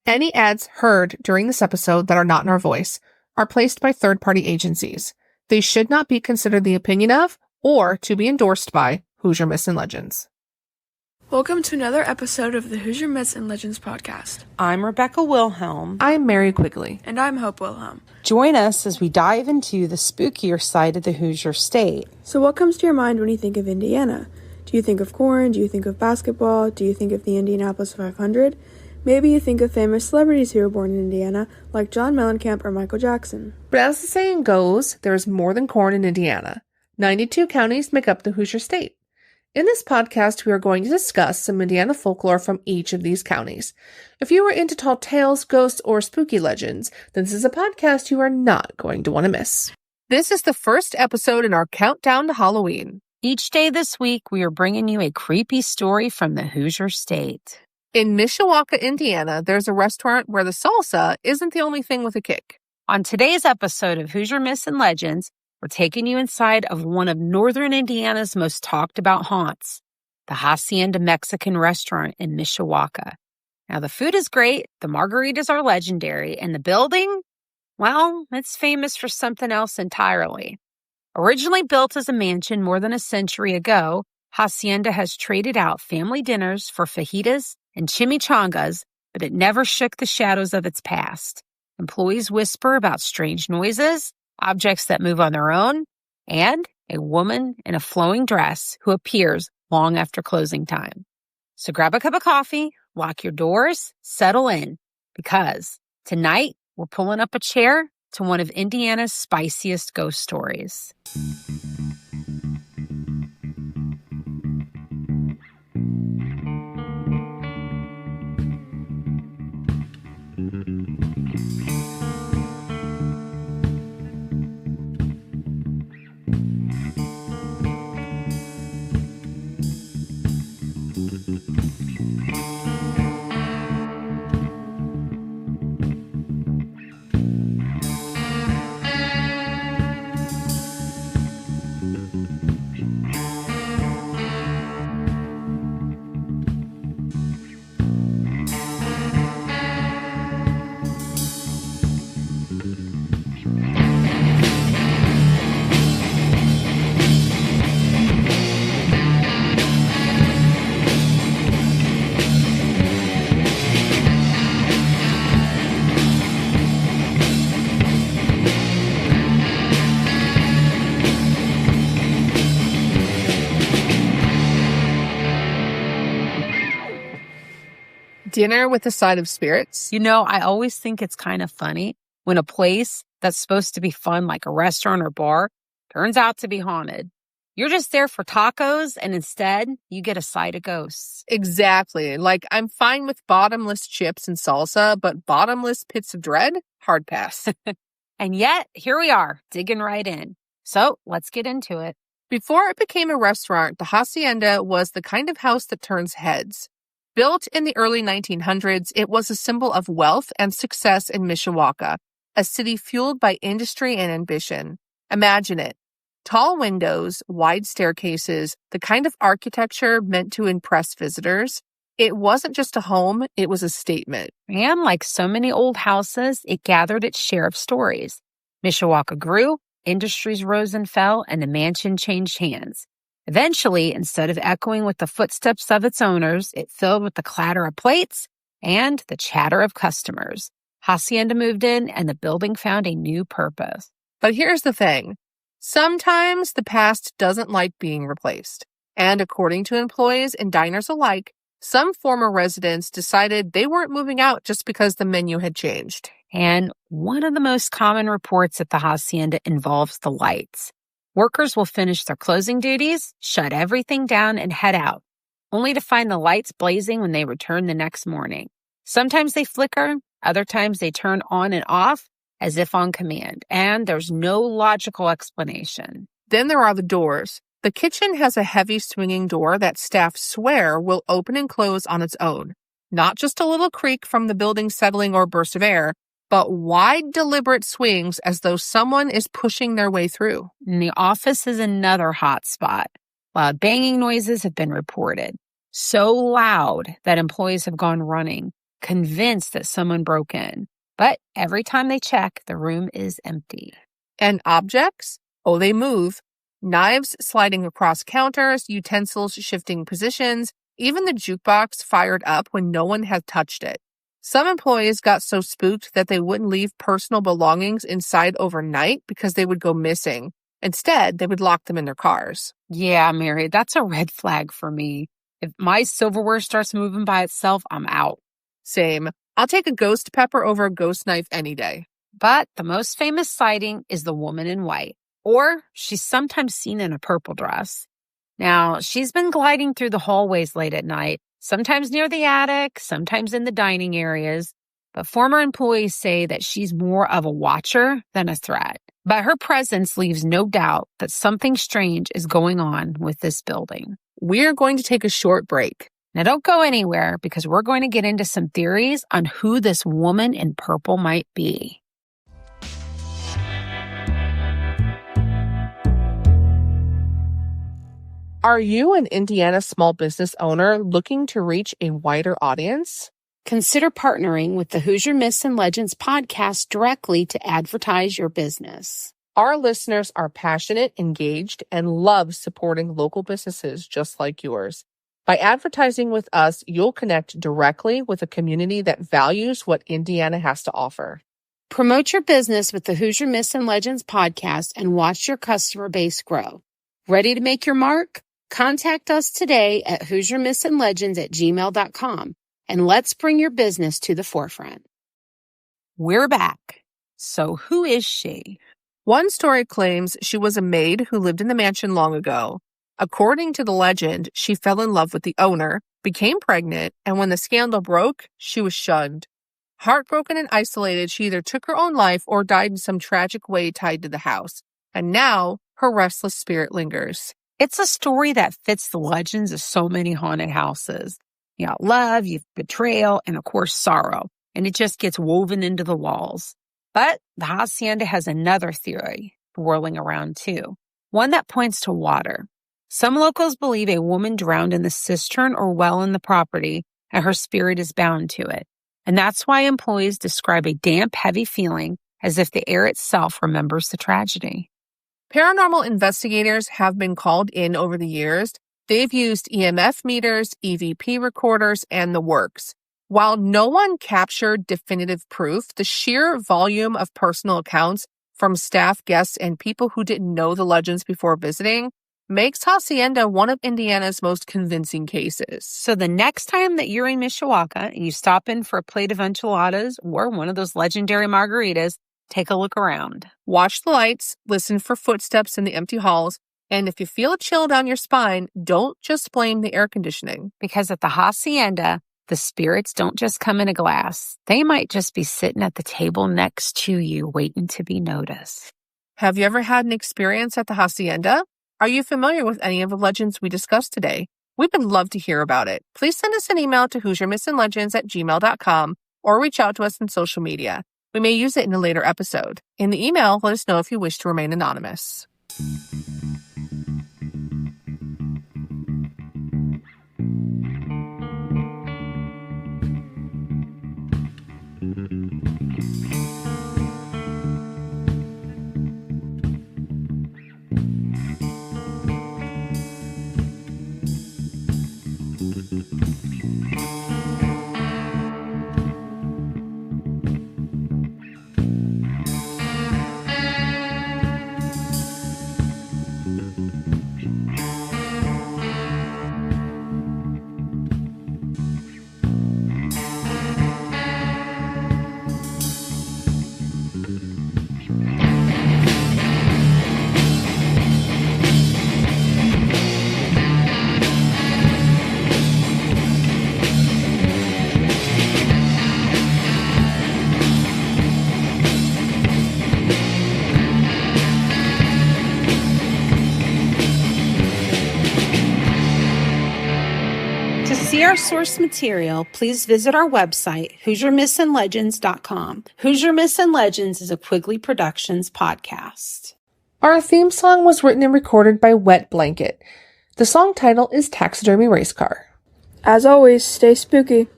Any ads heard during this episode that are not in our voice are placed by third-party agencies. They should not be considered the opinion of or to be endorsed by Hoosier Myths and Legends. Welcome to another episode of the Hoosier Myths and Legends podcast. I'm Rebecca Wilhelm. I'm Mary Quigley. And I'm Hope Wilhelm. Join us as we dive into the spookier side of the Hoosier state. So what comes to your mind when you think of Indiana? Do you think of corn? Do you think of basketball? Do you think of the Indianapolis 500? Maybe you think of famous celebrities who were born in Indiana, like John Mellencamp or Michael Jackson. But as the saying goes, there is more than corn in Indiana. 92 counties make up the Hoosier state. In this podcast, we are going to discuss some Indiana folklore from each of these counties. If you are into tall tales, ghosts, or spooky legends, then this is a podcast you are not going to want to miss. This is the first episode in our countdown to Halloween. Each day this week, we are bringing you a creepy story from the Hoosier state. In Mishawaka, Indiana, there's a restaurant where the salsa isn't the only thing with a kick. On today's episode of Hoosier Myths and Legends, we're taking you inside of one of northern Indiana's most talked about haunts, the Hacienda Mexican Restaurant in Mishawaka. Now, the food is great, the margaritas are legendary, and the building, well, it's famous for something else entirely. Originally built as a mansion more than a century ago, Hacienda has traded out family dinners for fajitas and chimichangas, but it never shook the shadows of its past. Employees whisper about strange noises, objects that move on their own, and a woman in a flowing dress who appears long after closing time. So grab a cup of coffee, lock your doors, settle in, because tonight we're pulling up a chair to one of Indiana's spiciest ghost stories. Dinner with a side of spirits. You know, I always think it's kind of funny when a place that's supposed to be fun, like a restaurant or bar, turns out to be haunted. You're just there for tacos, and instead, you get a side of ghosts. Exactly. Like, I'm fine with bottomless chips and salsa, but bottomless pits of dread? Hard pass. And yet, here we are, digging right in. So, let's get into it. Before it became a restaurant, the Hacienda was the kind of house that turns heads. Built in the early 1900s, it was a symbol of wealth and success in Mishawaka, a city fueled by industry and ambition. Imagine it. Tall windows, wide staircases, the kind of architecture meant to impress visitors. It wasn't just a home, it was a statement. And like so many old houses, it gathered its share of stories. Mishawaka grew, industries rose and fell, and the mansion changed hands. Eventually, instead of echoing with the footsteps of its owners, it filled with the clatter of plates and the chatter of customers. Hacienda moved in, and the building found a new purpose. But here's the thing. Sometimes the past doesn't like being replaced. And according to employees and diners alike, some former residents decided they weren't moving out just because the menu had changed. And one of the most common reports at the Hacienda involves the lights. Workers will finish their closing duties, shut everything down, and head out, only to find the lights blazing when they return the next morning. Sometimes they flicker, other times they turn on and off as if on command, and there's no logical explanation. Then there are the doors. The kitchen has a heavy swinging door that staff swear will open and close on its own. Not just a little creak from the building settling or burst of air, but wide, deliberate swings as though someone is pushing their way through. And the office is another hot spot. Loud banging noises have been reported. So loud that employees have gone running. convinced that someone broke in. But every time they check, the room is empty. And objects? Oh, they move. Knives sliding across counters, utensils shifting positions, even the jukebox fired up when no one had touched it. Some employees got so spooked that they wouldn't leave personal belongings inside overnight because they would go missing. Instead, they would lock them in their cars. Yeah, Mary, that's a red flag for me. If my silverware starts moving by itself, I'm out. Same. I'll take a ghost pepper over a ghost knife any day. But the most famous sighting is the woman in white, or she's sometimes seen in a purple dress. Now, she's been gliding through the hallways late at night, sometimes near the attic, sometimes in the dining areas. But former employees say that she's more of a watcher than a threat. But her presence leaves no doubt that something strange is going on with this building. We're going to take a short break. Now, don't go anywhere because we're going to get into some theories on who this woman in purple might be. Are you an Indiana small business owner looking to reach a wider audience? Consider partnering with the Hoosier Myths and Legends podcast directly to advertise your business. Our listeners are passionate, engaged, and love supporting local businesses just like yours. By advertising with us, you'll connect directly with a community that values what Indiana has to offer. Promote your business with the Hoosier Myths and Legends podcast and watch your customer base grow. Ready to make your mark? Contact us today at HoosierMythsandLegends@gmail.com. And let's bring your business to the forefront. We're back. So who is she? One story claims she was a maid who lived in the mansion long ago. According to the legend, she fell in love with the owner, became pregnant, and when the scandal broke, she was shunned. Heartbroken and isolated, she either took her own life or died in some tragic way tied to the house. And now, her restless spirit lingers. It's a story that fits the legends of so many haunted houses. You got love, you have betrayal, and of course sorrow. And it just gets woven into the walls. But the Hacienda has another theory whirling around too. One that points to water. Some locals believe a woman drowned in the cistern or well in the property, and her spirit is bound to it. And that's why employees describe a damp, heavy feeling as if the air itself remembers the tragedy. Paranormal investigators have been called in over the years. They've used EMF meters, EVP recorders, and the works. While no one captured definitive proof, the sheer volume of personal accounts from staff, guests, and people who didn't know the legends before visiting makes Hacienda one of Indiana's most convincing cases. So the next time that you're in Mishawaka and you stop in for a plate of enchiladas or one of those legendary margaritas, take a look around. Watch the lights, listen for footsteps in the empty halls, and if you feel a chill down your spine, don't just blame the air conditioning. Because at the Hacienda, the spirits don't just come in a glass. They might just be sitting at the table next to you waiting to be noticed. Have you ever had an experience at the Hacienda? Are you familiar with any of the legends we discussed today? We would love to hear about it. Please send us an email to HoosierMythsandLegends@gmail.com or reach out to us on social media. We may use it in a later episode. In the email, let us know if you wish to remain anonymous. To see our source material, please visit our website, HoosierMythsandLegends.com. Hoosier Myths and Legends is a Quigley Productions podcast. Our theme song was written and recorded by Wet Blanket. The song title is Taxidermy Race Car. As always, stay spooky.